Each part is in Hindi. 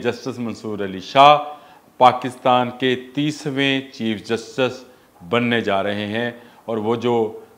जस्टिस मंसूर अली शाह पाकिस्तान के 30वें चीफ जस्टिस बनने जा रहे हैं और वो जो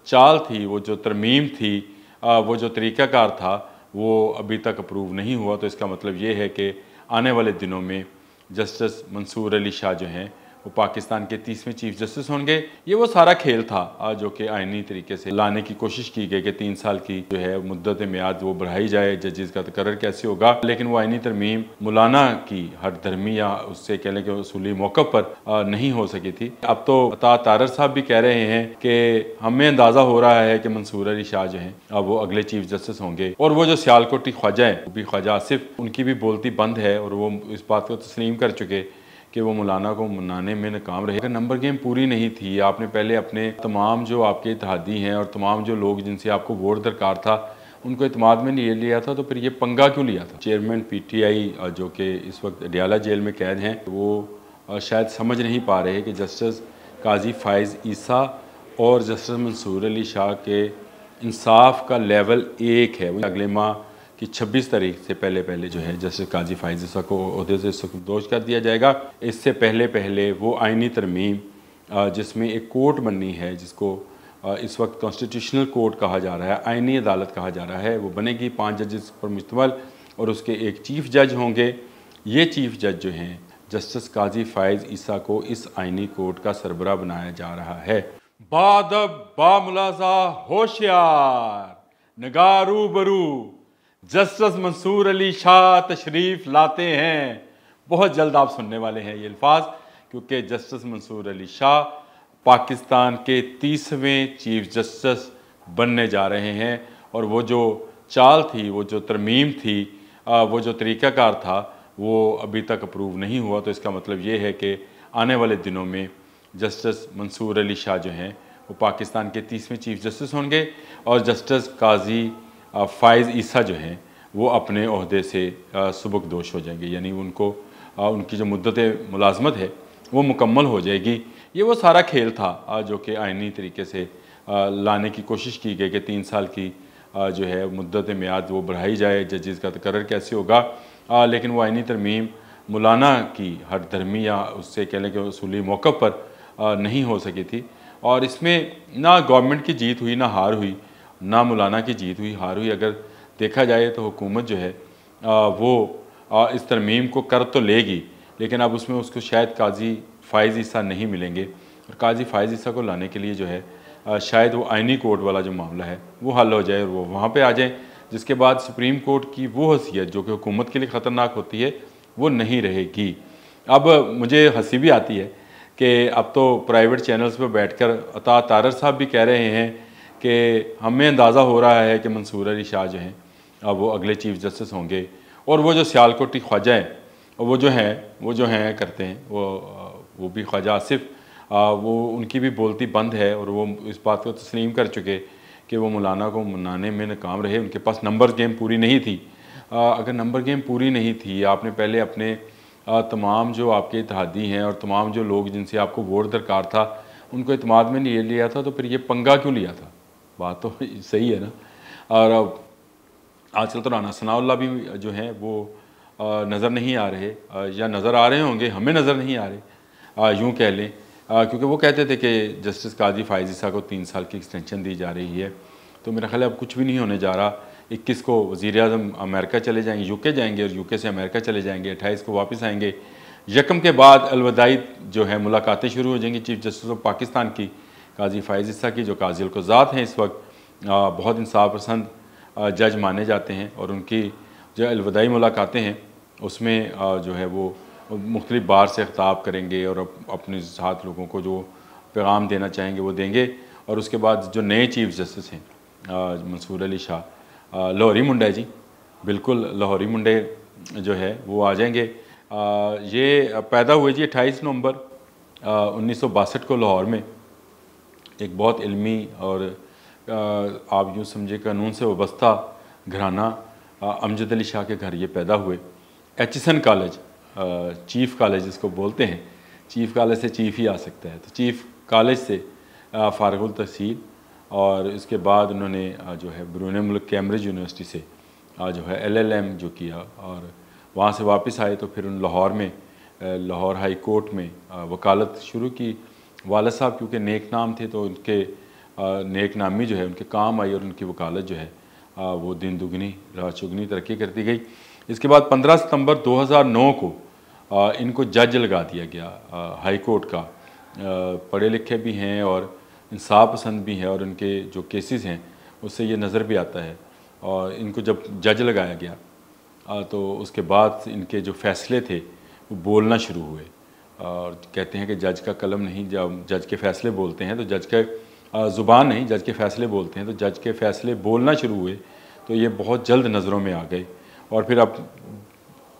चाल थी, वो जो तरमीम थी, वो जो तरीक़ाकार था, वो अभी तक अप्रूव नहीं हुआ। तो इसका मतलब ये है कि आने वाले दिनों में जस्टिस मंसूर अली शाह जो हैं वो पाकिस्तान के 30वें चीफ जस्टिस होंगे। ये वो सारा खेल था जो कि आइनी तरीके से लाने की कोशिश की गई कि 3 साल की जो है मुद्दत मियाद वो बढ़ाई जाए, जजेस का तकर्रर कैसे होगा। लेकिन वो आइनी तरमीम मौलाना की हर धर्मी या उससे कह लें कि उसूली मौक़िफ़ पर नहीं हो सकी थी। अब तो अता तारर साहब भी कह रहे हैं कि हमें अंदाज़ा हो रहा है कि मंसूर अली शाह जो हैं अब वो अगले चीफ जस्टिस होंगे। और वो जो सियालकोटी ख्वाजा हैं, वो भी ख्वाजा आसिफ, उनकी भी बोलती बंद है और वो इस बात को तस्लीम कर चुके कि वो मौलाना को मनाने में नाकाम रहे। अगर नंबर गेम पूरी नहीं थी, आपने पहले अपने तमाम जो आपके इत्तेहादी हैं और तमाम जो लोग जिनसे आपको वोट दरकार था उनको इत्मीनान में नहीं लिया था, तो फिर ये पंगा क्यों लिया था? चेयरमैन PTI जो कि इस वक्त अडियाला जेल में कैद हैं, वो शायद समझ नहीं पा रहे कि जस्टिस काजी फ़ाइज़ ईसा और जस्टिस मंसूर अली शाह के इंसाफ का लेवल एक है। अगले माह कि 26 तारीख से पहले जो है जस्टिस काजी फ़ाइज़ ईसा को ओहदे से सुपुर्दोश कर दिया जाएगा। इससे पहले वो आइनी तरमीम जिसमें एक कोर्ट बननी है, जिसको इस वक्त कॉन्स्टिट्यूशनल कोर्ट कहा जा रहा है, आइनी अदालत कहा जा रहा है, वो बनेगी 5 जजेस पर मुश्तमिल और उसके एक चीफ जज होंगे। ये चीफ जज जो हैं जस्टिस काजी फ़ाइज़ ईसा को इस आइनी कोर्ट का सरबराह बनाया जा रहा है। बादब बामुलाजा होशियार नगारू बरू जस्टिस मंसूर अली शाह तशरीफ़ लाते हैं। बहुत जल्द आप सुनने वाले हैं ये अल्फाज, क्योंकि जस्टिस मंसूर अली शाह पाकिस्तान के 30वें चीफ जस्टिस बनने जा रहे हैं और वो जो चाल थी, वो जो तरमीम थी, वो जो तरीक़ाकार था, वो अभी तक अप्रूव नहीं हुआ। तो इसका मतलब ये है कि आने वाले दिनों में जस्टिस मंसूर अली शाह जो हैं वो पाकिस्तान के 30वें चीफ जस्टिस होंगे और जस्टिस काजी फ़ाइज़ ईसा जो हैं वो अपने ओहदे से सुबुकदोश हो जाएंगे, यानी उनको उनकी जो मुद्दत मुलाजमत है वो मुकम्मल हो जाएगी। ये वो सारा खेल था जो कि आइनी तरीके से लाने की कोशिश की गई कि 3 साल की जो है मुद्दत मियाद वो बढ़ाई जाए, जजेस का तकर्रर कैसे होगा। लेकिन वो आइनी तरमीम मौलाना की हर धर्मी या उससे कह लें कि उसूली मौक़िफ़ पर नहीं हो सकी थी। और इसमें ना गवर्नमेंट की जीत हुई, ना हार हुई, ना मौलाना की जीत हुई, हार हुई। अगर देखा जाए तो हुकूमत जो है वो इस तरमीम को कर तो लेगी, लेकिन अब उसमें उसको शायद काजी फ़ाइज़ ईसा नहीं मिलेंगे। और काजी फ़ाइज़ ईसा को लाने के लिए जो है शायद वो आइनी कोर्ट वाला जो मामला है वो हल हो जाए और वो वहाँ पे आ जाए, जिसके बाद सुप्रीम कोर्ट की वो हैसियत जो कि हुकूमत के लिए ख़तरनाक होती है वो नहीं रहेगी। अब मुझे हंसी भी आती है कि अब तो प्राइवेट चैनल्स पर बैठकर अता तारर साहब भी कह रहे हैं कि हमें अंदाज़ा हो रहा है कि मंसूर अली शाह जो हैं अब वो अगले चीफ जस्टिस होंगे। और वो जो सियालकोटी ख्वाजा हैं वो जो हैं करते हैं, वो भी ख्वाजा आसिफ, वो उनकी भी बोलती बंद है और वो इस बात को तस्लीम कर चुके कि वो मौलाना को मनाने में नाकाम रहे। उनके पास नंबर गेम पूरी नहीं थी। अगर नंबर गेम पूरी नहीं थी, आपने पहले अपने तमाम जो आपके इत्तेहादी हैं और तमाम जो लोग जिनसे आपको वोट दरकार था उनको इत्मीनान में नहीं लिया था, तो फिर ये पंगा क्यों लिया था? बात तो सही है ना। और आजकल तो राना सनाउल्लाह भी जो हैं वो नज़र नहीं आ रहे, या नज़र आ रहे होंगे, हमें नज़र नहीं आ रहे, यूँ कह लें, क्योंकि वो कहते थे कि जस्टिस काजी फ़ाइज़ ईसा को 3 साल की एक्सटेंशन दी जा रही है। तो मेरा ख्याल है अब कुछ भी नहीं होने जा रहा। 21 को वज़ीर-ए-आज़म अमेरिका चले जाएंगे, UK जाएंगे और UK से अमेरिका चले जाएंगे, 28 को वापस आएंगे। यकम के बाद अलविदाई जो है मुलाकातें शुरू हो जाएंगी चीफ जस्टिस ऑफ पाकिस्तान की, काजी फ़ाइज़ ईसा की, जो काज़ी अल-क़ुज़ात हैं, इस वक्त बहुत इंसाफ पसंद जज माने जाते हैं। और उनकी जो अलविदाई मुलाकातें हैं उसमें जो है वो मुख्तलिफ बार से ख़िताब करेंगे और अपने साथ लोगों को जो पैगाम देना चाहेंगे वो देंगे। और उसके बाद जो नए चीफ जस्टिस हैं मंसूर अली शाह, लाहौरी मुंडा जी, बिल्कुल लाहौरी मुंडे जो है वो आ जाएंगे। ये पैदा हुए जी 28 नवंबर 1962 को लाहौर में। एक बहुत इल्मी और आप यूँ समझे कानून से वाबस्ता घराना अमजद अली शाह के घर ये पैदा हुए। एचिसन कॉलेज, चीफ़ कॉलेज इसको बोलते हैं, चीफ़ कॉलेज से चीफ़ ही आ सकता है, तो चीफ़ कॉलेज से फ़ारिगुल तहसील, और इसके बाद उन्होंने जो है बैरून मुल्क कैम्ब्रिज यूनिवर्सिटी से जो है LLM जो किया, और वहाँ से वापस आए तो फिर उन लाहौर में लाहौर हाई कोर्ट में वकालत शुरू की। वालिद साहब क्योंकि नेक नाम थे तो उनके नेक नामी जो है उनके काम आई और उनकी वकालत जो है वो दिन दुगनी रात चुगनी तरक्की करती गई। इसके बाद 15 सितंबर 2009 को इनको जज लगा दिया गया हाई कोर्ट का। पढ़े लिखे भी हैं और इंसाफ पसंद भी हैं और उनके जो केसेस हैं उससे ये नज़र भी आता है। और इनको जब जज लगाया गया तो उसके बाद इनके जो फ़ैसले थे वो बोलना शुरू हुए। और कहते हैं कि जज का कलम नहीं, जब जज के फ़ैसले बोलते हैं तो जज का ज़ुबान नहीं, जज के फ़ैसले बोलते हैं। तो जज के फ़ैसले बोलना शुरू हुए तो ये बहुत जल्द नज़रों में आ गए। और फिर अब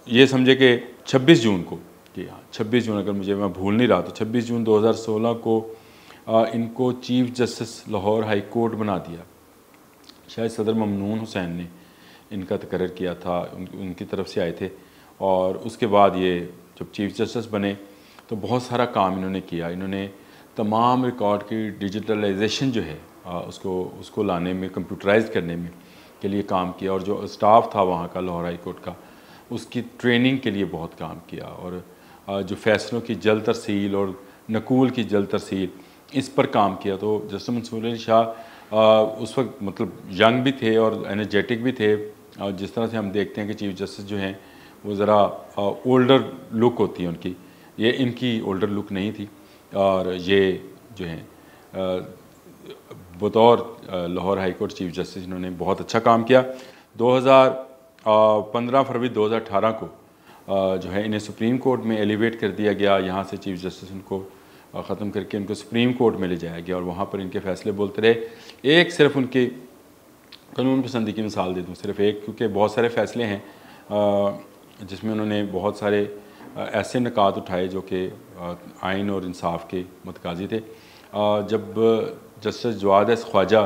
ये समझे कि 26 जून को, कि हाँ 26 जून, अगर मुझे मैं भूल नहीं रहा तो 26 जून 2016 को इनको chief justice Lahore high court बना दिया। शायद सदर ममनून हुसैन ने इनका तकर्रर किया था, उनकी तरफ से आए थे। और उसके बाद ये जब चीफ जस्टिस बने तो बहुत सारा काम इन्होंने किया। इन्होंने तमाम रिकॉर्ड की डिजिटलाइजेशन जो है उसको लाने में, कंप्यूटराइज करने में के लिए काम किया। और जो स्टाफ था वहाँ का लाहौर हाई कोर्ट का, उसकी ट्रेनिंग के लिए बहुत काम किया। और जो फ़ैसलों की जल्द तरसील और नकूल की जल्द तरसील, इस पर काम किया। तो जस्टिस मंसूर अली शाह उस वक्त मतलब यंग भी थे और एनर्जेटिक भी थे। और जिस तरह से हम देखते हैं कि चीफ जस्टिस जो हैं वो ज़रा ओल्डर लुक होती है उनकी, ये इनकी ओल्डर लुक नहीं थी। और ये जो हैं बतौर Lahore high court chief justice इन्होंने बहुत अच्छा काम किया। 15 फरवरी 2018 को जो है इन्हें सुप्रीम कोर्ट में एलिवेट कर दिया गया। यहाँ से चीफ जस्टिस उनको ख़त्म करके उनको सुप्रीम कोर्ट में ले जाया गया और वहाँ पर इनके फ़ैसले बोलते रहे। एक सिर्फ उनकी कानून पसंदी की मिसाल दे दूँ, सिर्फ एक, क्योंकि बहुत सारे फ़ैसले हैं जिसमें उन्होंने बहुत सारे ऐसे निकात उठाए जो कि आइन और इंसाफ के मुतकाज़ी थे। जब जस्टिस जवाद एस ख्वाजा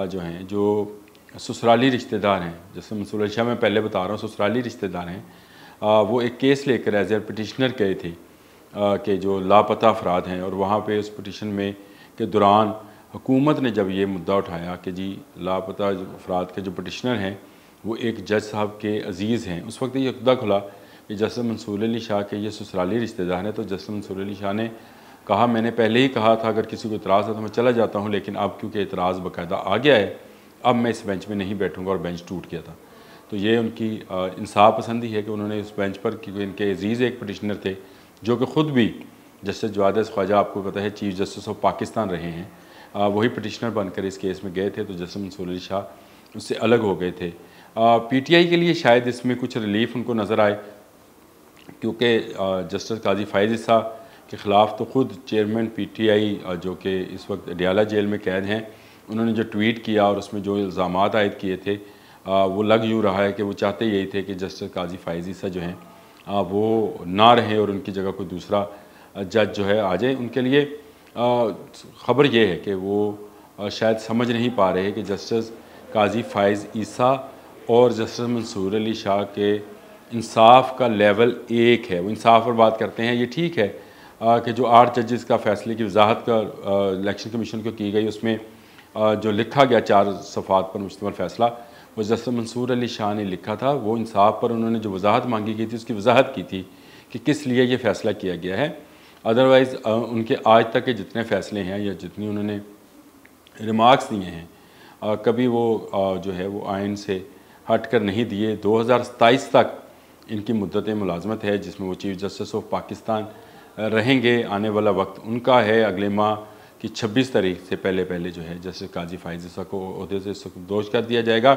जो हैं, जो ससुराली रिश्तेदार हैं, जैसे मंसूर अली शाह मैं पहले बता रहा हूँ, ससुराली रिश्तेदार हैं, वो एक केस लेकर एज ए पटिशनर गए थे कि जो लापता अफराद हैं। और वहाँ पे उस पटिशन में के दौरान हुकूमत ने जब ये मुद्दा उठाया कि जी लापता अफराद के जो पटिशनर हैं वो एक जज साहब के अजीज़ हैं, उस वक्त ये खुदा खुला कि जस्टिस मंसूर अली शाह के ये ससुराली रिश्तेदार हैं। तो जस्टिस मंसूर अली शाह ने कहा, मैंने पहले ही कहा था अगर किसी को इतराज़ है तो मैं चला जाता हूँ, लेकिन अब क्योंकि इतराज़ बाकायदा आ गया है, अब मैं इस बेंच में नहीं बैठूँगा। और बेंच टूट गया था। तो ये उनकी इंसाफ पसंदी है कि उन्होंने उस बेंच पर, क्योंकि इनके अजीज़ एक पटिशनर थे जो कि ख़ुद भी जस्टिस जवाद एस ख्वाजा, आपको पता है, चीफ जस्टिस ऑफ पाकिस्तान रहे हैं, वही पटिशनर बनकर इस केस में गए थे। तो जस्टिस मंसूर अली शाह उससे अलग हो गए थे। PTI के लिए शायद इसमें कुछ रिलीफ उनको नज़र आए, क्योंकि जस्टिस काजी फ़ाइज़ ईसा के ख़िलाफ़ तो ख़ुद चेयरमैन PTI जो कि इस वक्त अडियाला जेल में कैद हैं, उन्होंने जो ट्वीट किया और उसमें जो इल्ज़ाम आयद किए थे वो लग यूँ रहा है कि वो चाहते यही थे कि जस्टिस काजी फ़ाइज़ ईसा जो हैं वो ना रहें और उनकी जगह कोई दूसरा जज जो है आ जाए। उनके लिए ख़बर ये है कि वो शायद समझ नहीं पा रहे कि जस्टिस काजी फ़ाइज़ ईसा और जस्टिस मंसूर अली शाह के इंसाफ का लेवल एक है। वो इंसाफ पर बात करते हैं, ये ठीक है कि जो 8 जजेस का फ़ैसले की वजाहत का इलेक्शन कमीशन को की गई, उसमें जो लिखा गया 4 सफ़ात पर मुश्तमिल फ़ैसला, वो जस्टिस मंसूर अली शाह ने लिखा था। वो इंसाफ पर उन्होंने जो वजाहत मांगी गई थी उसकी वजाहत की थी कि किस लिए ये फ़ैसला किया गया है। अदरवाइज़ उनके आज तक के जितने फ़ैसले हैं या जितनी उन्होंने रिमार्क्स दिए हैं, कभी वो जो है वो आइन से हट कर नहीं दिए। 2027 तक इनकी मुद्दत मुलाजमत है जिसमें वो चीफ जस्टिस ऑफ पाकिस्तान रहेंगे। आने वाला वक्त उनका है, अगले माह की 26 तारीख से पहले जो है जस्टिस काजी फ़ाइज़ ईसा को ओहदे से सुखदोश कर दिया जाएगा।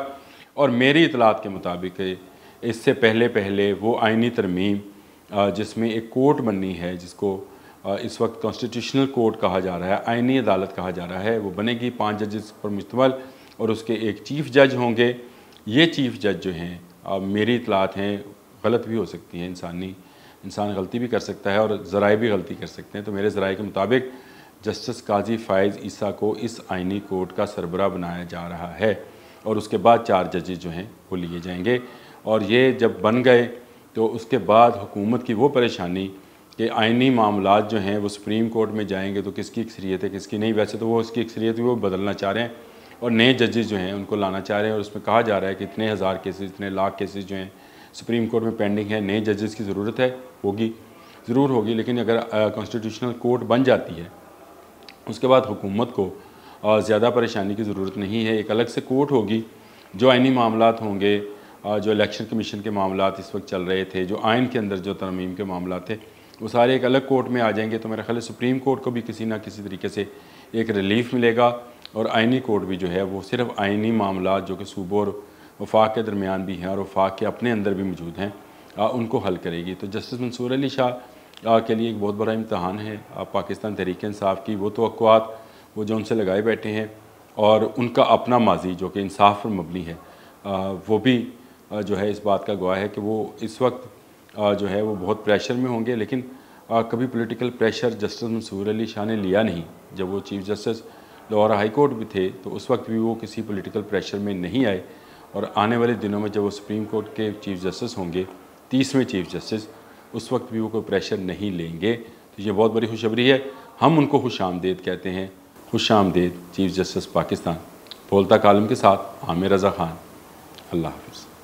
और मेरी इतलात के मुताबिक इससे पहले वो आइनी तरमीम जिसमें एक कोर्ट बननी है, जिसको इस वक्त कॉन्स्टिट्यूशनल कोर्ट कहा जा रहा है, आइनी अदालत कहा जा रहा है, वो बनेगी 5 जजेस पर मुश्तमिल और उसके एक चीफ जज होंगे। ये चीफ जज जो हैं, मेरी इतलात हैं, गलत भी हो सकती हैं, इंसान गलती भी कर सकता है और ज़राए भी गलती कर सकते हैं। तो मेरे ज़राए के मुताबिक जस्टिस काजी फ़ाइज़ ईसा को इस आइनी कोर्ट का सरबरा बनाया जा रहा है और उसके बाद 4 जजेस जो हैं वो लिए जाएंगे। और ये जब बन गए तो उसके बाद हुकूमत की वो परेशानी कि आइनी मामलात जो हैं वो सुप्रीम कोर्ट में जाएंगे तो किसकी अक्सरियत है किसकी नहीं। वैसे तो वो उसकी अक्सरियत वो बदलना चाह रहे हैं और नए जजेस जो हैं उनको लाना चाह रहे हैं। और उसमें कहा जा रहा है कि इतने हज़ार केसेस, इतने लाख केसेस जो हैं सुप्रीम कोर्ट में पेंडिंग है, नए जजेस की ज़रूरत है, होगी, ज़रूर होगी, लेकिन अगर कॉन्स्टिट्यूशनल कोर्ट बन जाती है उसके बाद हुकूमत को ज़्यादा परेशानी की ज़रूरत नहीं है। एक अलग से कोर्ट होगी, जो आइनी मामलात होंगे, जो इलेक्शन कमीशन के मामलात इस वक्त चल रहे थे, जो आइन के अंदर जो तरमीम के मामलात थे, वो सारे एक अलग कोर्ट में आ जाएंगे। तो मेरा ख्याल है सुप्रीम कोर्ट को भी किसी ना किसी तरीके से एक रिलीफ मिलेगा, और आइनी कोर्ट भी जो है वो सिर्फ आइनी मामलात जो कि सूबों और वफाक के दरमियान भी हैं और वफाक के अपने अंदर भी मौजूद हैं, उनको हल करेगी। तो जस्टिस मंसूर अली शाह के लिए एक बहुत बड़ा इम्तहान है पाकिस्तान तहरीक इंसाफ की। वो तवक्कुआत वो जो उनसे लगाए बैठे हैं, और उनका अपना माजी जो कि इंसाफ पर मबनी है, वो भी जो है इस बात का गवाह है कि वो इस वक्त जो है वो बहुत प्रेशर में होंगे। लेकिन कभी political pressure justice Mansoor Ali Shah ने लिया नहीं। जब वो chief justice Lahore high court भी थे तो उस वक्त भी वो किसी पॉलिटिकल प्रेशर में नहीं आए, और आने वाले दिनों में जब वो सुप्रीम कोर्ट के चीफ़ जस्टिस होंगे, 30वें चीफ़ जस्टिस, उस वक्त भी वो कोई प्रेशर नहीं लेंगे। तो ये बहुत बड़ी खुशखबरी है, हम उनको खुश आमदेद कहते हैं। खुश आमदेद चीफ़ जस्टिस पाकिस्तान। बोलता कालम के साथ आमिर रज़ा ख़ान। अल्लाह हाफ़िज़।